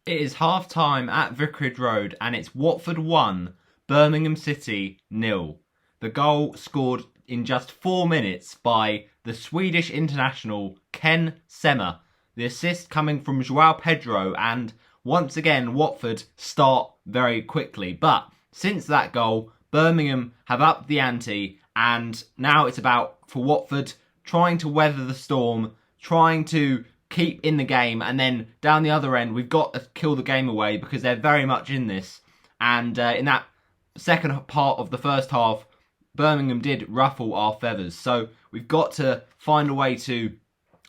It is half time at Vicarage Road and it's Watford 1, Birmingham City 0. The goal scored in just 4 minutes by the Swedish international Ken Sema. The assist coming from Joao Pedro, and once again Watford start very quickly. But since that goal, Birmingham have upped the ante, and now it's about for Watford trying to weather the storm, trying to keep in the game, and then down the other end we've got to kill the game away because they're very much in this. And in that second part of the first half, Birmingham did ruffle our feathers. So we've got to find a way to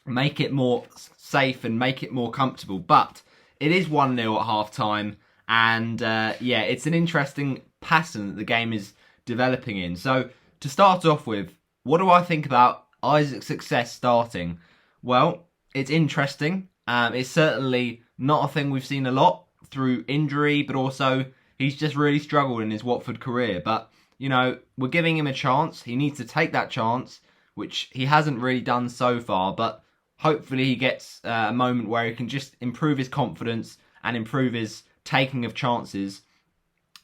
make it more safe and make it more comfortable. But it is 1-0 at half time, and it's an interesting pattern that the game is developing in. So to start off with, what do I think about Isaac's success starting? Well, it's interesting. It's certainly not a thing we've seen a lot through injury, but also he's just really struggled in his Watford career. But, you know, we're giving him a chance. He needs to take that chance, which he hasn't really done so far. But hopefully he gets a moment where he can just improve his confidence and improve his taking of chances.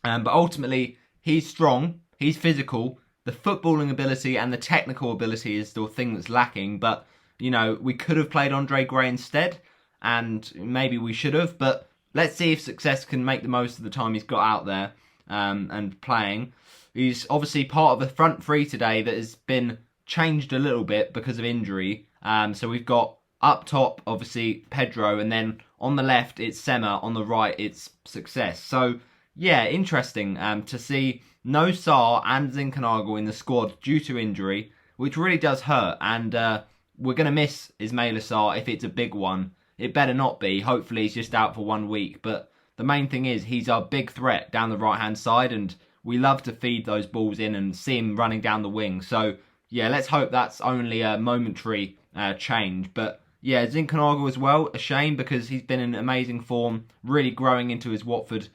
But ultimately, he's strong, he's physical. The footballing ability and the technical ability is still a thing that's lacking. But, you know, we could have played Andre Gray instead, and maybe we should have. But let's see if Success can make the most of the time he's got out there and playing. He's obviously part of the front three today that has been changed a little bit because of injury. So we've got up top, obviously, Pedro, and then on the left, it's Sema. On the right, it's Success. So, yeah, interesting to see no Sarr and Zinchenko in the squad due to injury, which really does hurt. And we're going to miss Ismaila Sarr if it's a big one. It better not be. Hopefully he's just out for 1 week. But the main thing is he's our big threat down the right-hand side, and we love to feed those balls in and see him running down the wing. So, yeah, let's hope that's only a momentary change. But, yeah, Zinchenko as well, a shame because he's been in amazing form, really growing into his Watford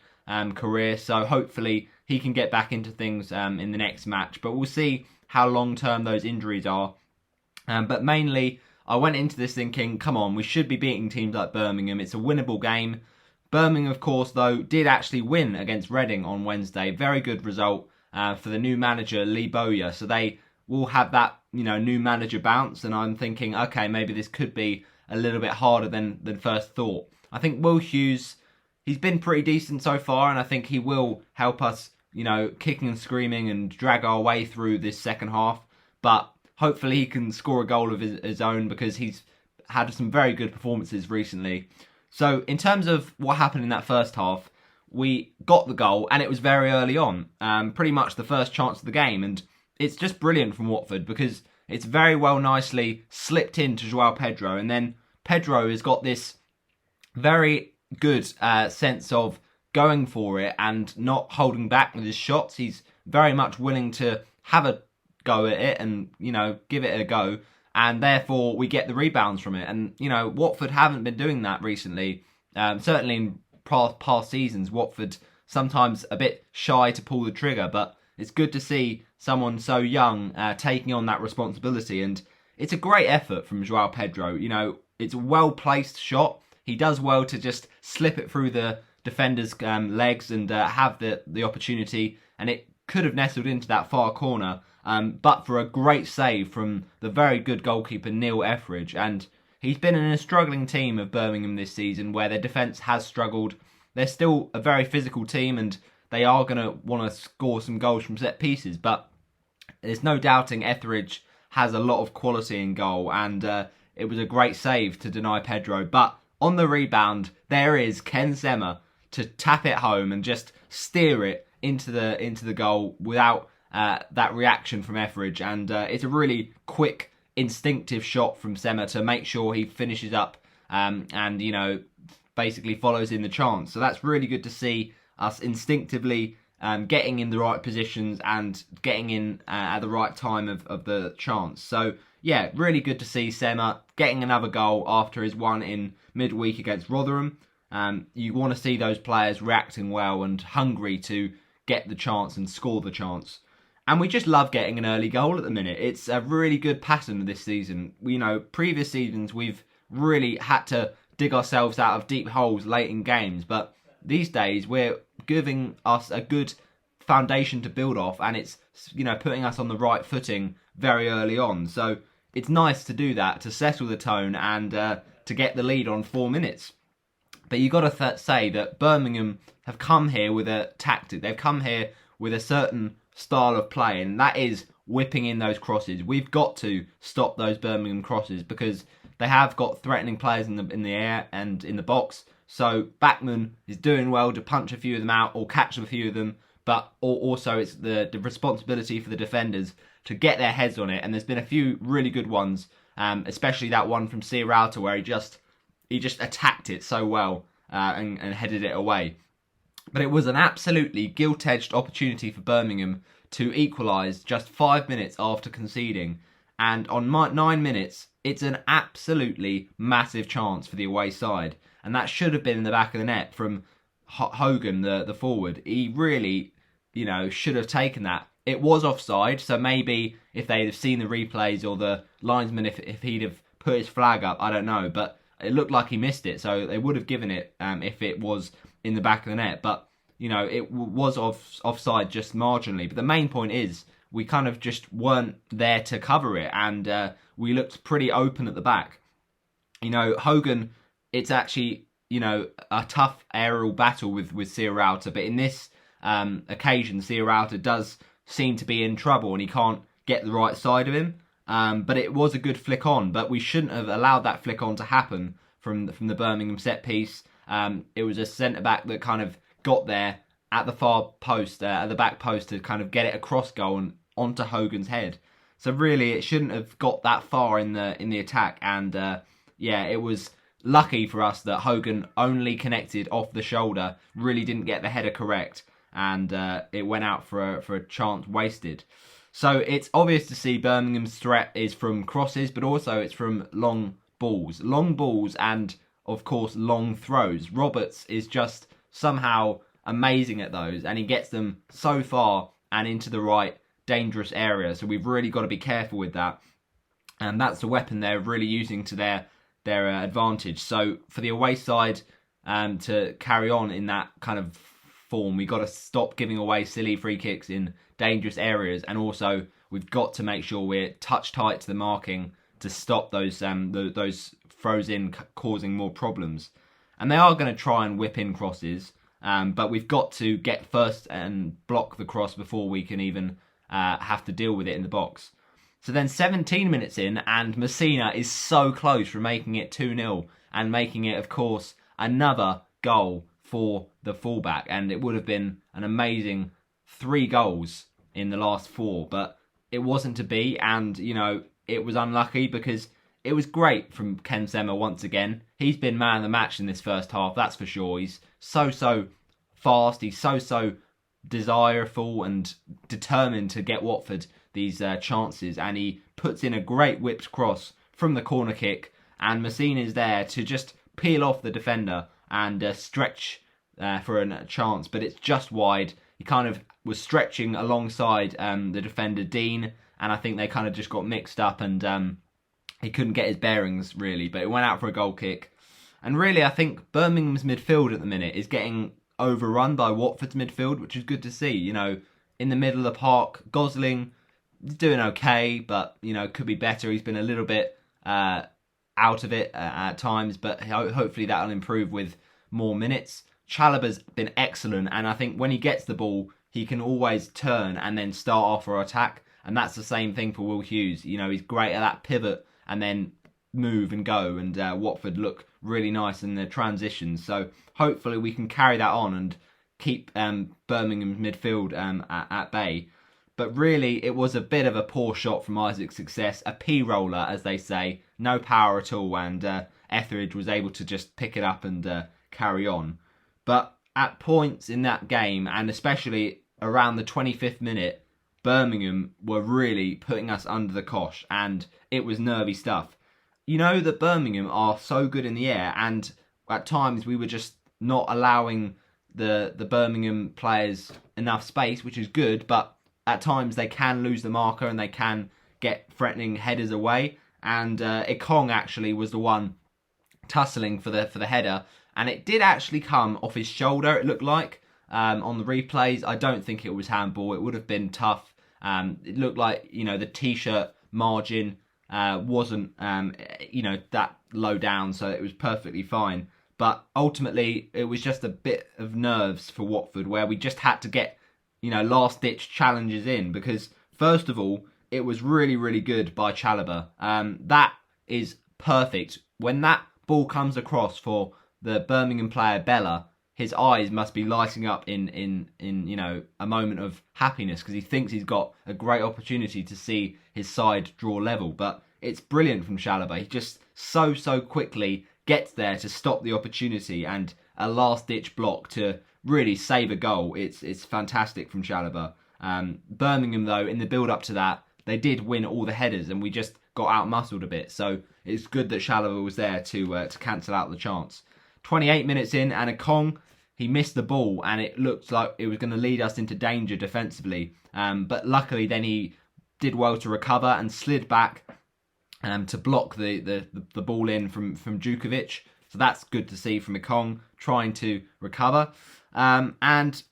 career. So hopefully he can get back into things in the next match. But we'll see how long-term those injuries are. But mainly, I went into this thinking, come on, we should be beating teams like Birmingham. It's a winnable game. Birmingham, of course, though, did actually win against Reading on Wednesday. Very good result for the new manager, Lee Bowyer. So they will have that, you know, new manager bounce. And I'm thinking, okay, maybe this could be a little bit harder than first thought. I think Will Hughes, he's been pretty decent so far, and I think he will help us, you know, kicking and screaming and drag our way through this second half. But hopefully he can score a goal of his own because he's had some very good performances recently. So in terms of what happened in that first half, we got the goal and it was very early on. Pretty much the first chance of the game. And it's just brilliant from Watford because it's very well nicely slipped into Joao Pedro. And then Pedro has got this very good sense of going for it and not holding back with his shots. He's very much willing to have a go at it and, you know, give it a go, and therefore we get the rebounds from it. And, you know, Watford haven't been doing that recently. Certainly in past seasons, Watford sometimes a bit shy to pull the trigger, but it's good to see someone so young taking on that responsibility. And it's a great effort from Joao Pedro. You know, it's a well-placed shot. He does well to just slip it through the defender's legs and have the opportunity, and it could have nestled into that far corner. But for a great save from the very good goalkeeper Neil Etheridge. And he's been in a struggling team of Birmingham this season where their defence has struggled. They're still a very physical team and they are going to want to score some goals from set pieces. But there's no doubting Etheridge has a lot of quality in goal, and it was a great save to deny Pedro. But on the rebound, there is Ken Sema to tap it home and just steer it into the goal without that reaction from Etheridge. And it's a really quick, instinctive shot from Sema to make sure he finishes up and, you know, basically follows in the chance. So that's really good to see us instinctively getting in the right positions and getting in at the right time of the chance. So, yeah, really good to see Sema getting another goal after his one in midweek against Rotherham. You want to see those players reacting well and hungry to get the chance and score the chance. And we just love getting an early goal at the minute. It's a really good pattern this season. You know, previous seasons we've really had to dig ourselves out of deep holes late in games. But these days, we're giving us a good foundation to build off, and it's, you know, putting us on the right footing very early on. So it's nice to do that, to settle the tone and to get the lead on 4 minutes. But you got to say that Birmingham have come here with a tactic. They've come here with a certain style of play, and that is whipping in those crosses. We've got to stop those Birmingham crosses because they have got threatening players in the air and in the box. So Bachmann is doing well to punch a few of them out or catch a few of them, but also it's the responsibility for the defenders to get their heads on it. And there's been a few really good ones, especially that one from Sierralta where he just attacked it so well and headed it away. But it was an absolutely gilt-edged opportunity for Birmingham to equalise just 5 minutes after conceding. And on 9 minutes, it's an absolutely massive chance for the away side. And that should have been in the back of the net from Hogan, the forward. He really, you know, should have taken that. It was offside, so maybe if they'd have seen the replays or the linesman, if he'd have put his flag up, I don't know. But it looked like he missed it, so they would have given it if it was in the back of the net. But, you know, it was offside just marginally. But the main point is we kind of just weren't there to cover it, and we looked pretty open at the back. You know, Hogan, it's actually, you know, a tough aerial battle with Sierralta, but in this occasion, Sierralta does seem to be in trouble and he can't get the right side of him. But it was a good flick on, but we shouldn't have allowed that flick on to happen from the Birmingham set piece. It was a centre back that kind of got there at the far post, at the back post, to kind of get it across goal and onto Hogan's head. So really, it shouldn't have got that far in the attack. And yeah, it was lucky for us that Hogan only connected off the shoulder, really didn't get the header correct, and it went out for a chance wasted. So it's obvious to see Birmingham's threat is from crosses, but also it's from long balls and, of course, long throws. Roberts is just somehow amazing at those, and he gets them so far and into the right dangerous area. So we've really got to be careful with that, and that's the weapon they're really using to their advantage. So for the away side to carry on in that kind of form, we've got to stop giving away silly free kicks in dangerous areas, and also we've got to make sure we're touch tight to the marking to stop those throws in causing more problems. And they are going to try and whip in crosses, but we've got to get first and block the cross before we can even have to deal with it in the box. So then 17 minutes in, and Messina is so close from making it 2-0 and making it, of course, another goal for the fullback. And it would have been an amazing 3 goals in the last 4, but it wasn't to be. And, you know, it was unlucky because it was great from Ken Sema once again. He's been man of the match in this first half, that's for sure. He's so fast. He's so desireful and determined to get Watford these chances, and he puts in a great whipped cross from the corner kick, and Messina is there to just peel off the defender and stretch for a chance, but it's just wide. He kind of was stretching alongside the defender Dean, and I think they kind of just got mixed up, and he couldn't get his bearings really, but it went out for a goal kick. And really, I think Birmingham's midfield at the minute is getting overrun by Watford's midfield, which is good to see. You know, in the middle of the park, Gosling is doing okay, but, you know, could be better. He's been a little bit out of it at times, but hopefully that'll improve with more minutes. Chalobah's been excellent, and I think when he gets the ball, he can always turn and then start off or attack, and that's the same thing for Will Hughes. You know, he's great at that pivot and then move and go, and Watford look really nice in their transitions. So hopefully we can carry that on and keep Birmingham's midfield at bay. But really, it was a bit of a poor shot from Isaac's Success, a P-roller, as they say, no power at all, and Etheridge was able to just pick it up and carry on. But at points in that game, and especially around the 25th minute, Birmingham were really putting us under the cosh, and it was nervy stuff. You know that Birmingham are so good in the air, and at times we were just not allowing the Birmingham players enough space, which is good, but at times they can lose the marker and they can get threatening headers away. And Ekong actually was the one tussling for the header, and it did actually come off his shoulder, it looked like, on the replays. I don't think it was handball. It would have been tough. It looked like, the t-shirt margin wasn't, that low down, so it was perfectly fine. But ultimately, it was just a bit of nerves for Watford, where we just had to get, last-ditch challenges in, because, first of all, it was really, really good by Chalobah. That is perfect. When that ball comes across for the Birmingham player Bella, his eyes must be lighting up in a moment of happiness, because he thinks he's got a great opportunity to see his side draw level. But it's brilliant from Chalobah. He just so quickly gets there to stop the opportunity, and a last-ditch block to really save a goal. It's fantastic from Chalobah. Birmingham, though, in the build-up to that, they did win all the headers, and we just got out-muscled a bit. So it's good that Chalobah was there to cancel out the chance. 28 minutes in, and Ekong, he missed the ball, and it looked like it was going to lead us into danger defensively. But luckily, then he did well to recover and slid back to block the ball in from Djukovic. So that's good to see from Ekong trying to recover. And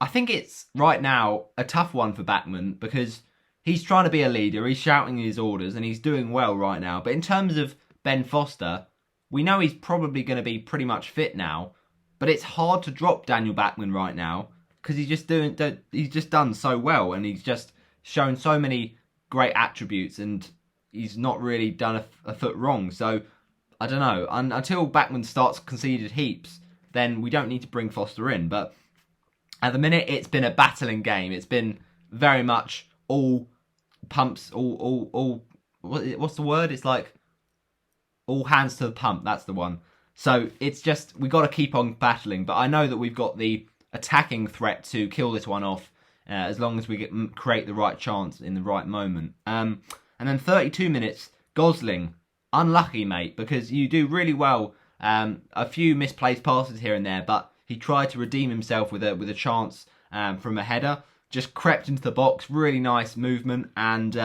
I think it's right now a tough one for Bachmann, because he's trying to be a leader, he's shouting his orders, and he's doing well right now. But in terms of Ben Foster, we know he's probably going to be pretty much fit now, but it's hard to drop Daniel Bachmann right now, because he's just done so well, and he's just shown so many great attributes, and he's not really done a foot wrong. So I don't know. Until Bachmann starts conceded heaps, then we don't need to bring Foster in. But at the minute, it's been a battling game. It's been very much all pumps, all what's the word? It's like all hands to the pump. That's the one. So it's just, we got to keep on battling. But I know that we've got the attacking threat to kill this one off, as long as we create the right chance in the right moment. And then 32 minutes, Gosling, unlucky, mate, because you do really well. A few misplaced passes here and there, but he tried to redeem himself with a chance from a header. Just crept into the box, really nice movement, and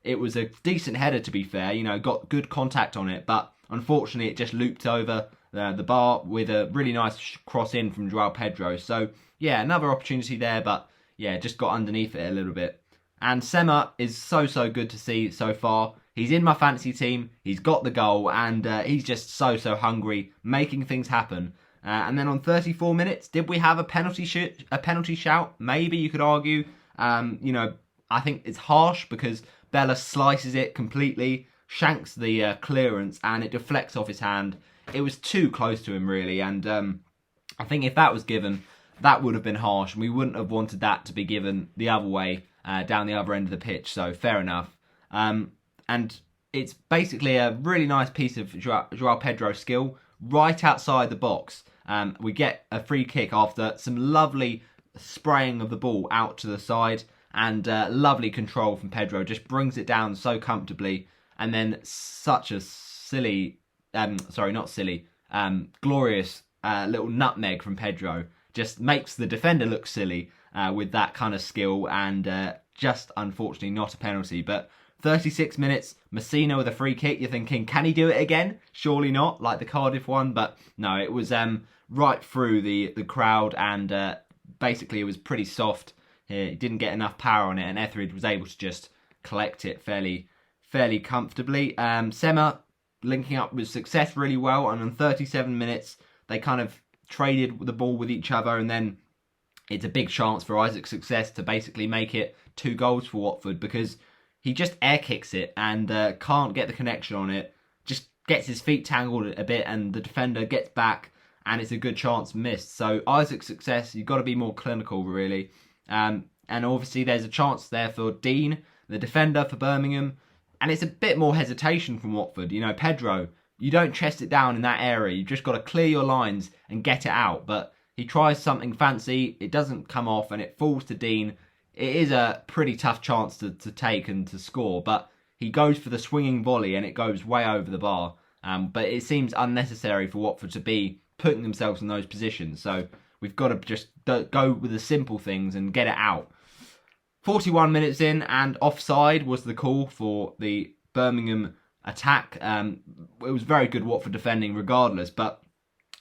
it was a decent header, to be fair. Got good contact on it, but unfortunately it just looped over the bar with a really nice cross in from Joao Pedro. So yeah, another opportunity there, but yeah, just got underneath it a little bit. And Sema is so good to see so far. He's in my fantasy team, he's got the goal, and he's just so hungry, making things happen. And then on 34 minutes, did we have a penalty shout? Maybe, you could argue. I think it's harsh, because Bella slices it completely, shanks the clearance, and it deflects off his hand. It was too close to him, really, and I think if that was given, that would have been harsh, and we wouldn't have wanted that to be given the other way, down the other end of the pitch, so fair enough. And it's basically a really nice piece of Joao Pedro skill, right outside the box. We get a free kick after some lovely spraying of the ball out to the side, and lovely control from Pedro, just brings it down so comfortably, and then such a glorious little nutmeg from Pedro, just makes the defender look silly with that kind of skill, and just unfortunately not a penalty. But 36 minutes, Messina with a free kick. You're thinking, can he do it again? Surely not, like the Cardiff one. But no, it was right through the crowd, and basically it was pretty soft. He didn't get enough power on it, and Etheridge was able to just collect it fairly comfortably. Sema linking up with Success really well, and on 37 minutes they kind of traded the ball with each other, and then it's a big chance for Isaac Success to basically make it 2 goals for Watford, because he just air kicks it and can't get the connection on it, just gets his feet tangled a bit, and the defender gets back, and it's a good chance missed. So Isaac Success, you've got to be more clinical, really. And obviously there's a chance there for Dean, the defender for Birmingham, and it's a bit more hesitation from Watford. Pedro, you don't chest it down in that area, you've just got to clear your lines and get it out. But he tries something fancy, it doesn't come off, and it falls to Dean. It is a pretty tough chance to take and to score, but he goes for the swinging volley, and it goes way over the bar. But it seems unnecessary for Watford to be putting themselves in those positions, so we've got to just go with the simple things and get it out. 41 minutes in, and offside was the call for the Birmingham attack. It was very good Watford defending regardless, but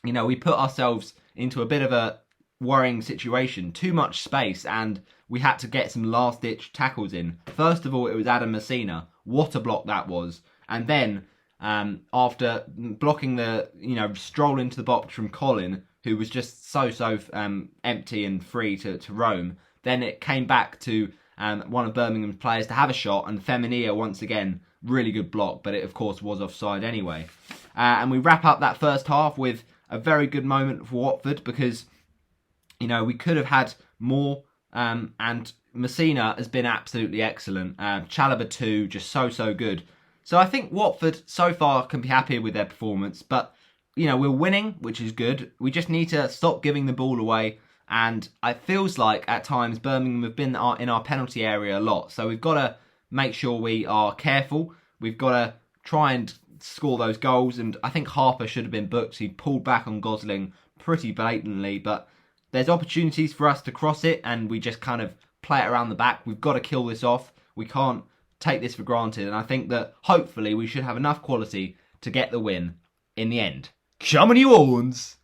we put ourselves into a bit of a worrying situation. Too much space, and we had to get some last-ditch tackles in. First of all, it was Adam Messina. What a block that was. And then, after blocking the, stroll into the box from Colin, who was just so empty and free to roam, then it came back to one of Birmingham's players to have a shot, and Feminina once again, really good block, but it of course was offside anyway. And we wrap up that first half with a very good moment for Watford, because we could have had more, and Messina has been absolutely excellent. Chalobah too, just so good. So I think Watford so far can be happy with their performance, but we're winning, which is good. We just need to stop giving the ball away, and it feels like at times Birmingham have been in our penalty area a lot. So we've got to make sure we are careful. We've got to try and score those goals, and I think Harper should have been booked. He pulled back on Gosling pretty blatantly, but there's opportunities for us to cross it, and we just kind of play it around the back. We've got to kill this off. We can't take this for granted, and I think that hopefully we should have enough quality to get the win in the end. Come on, you Horns!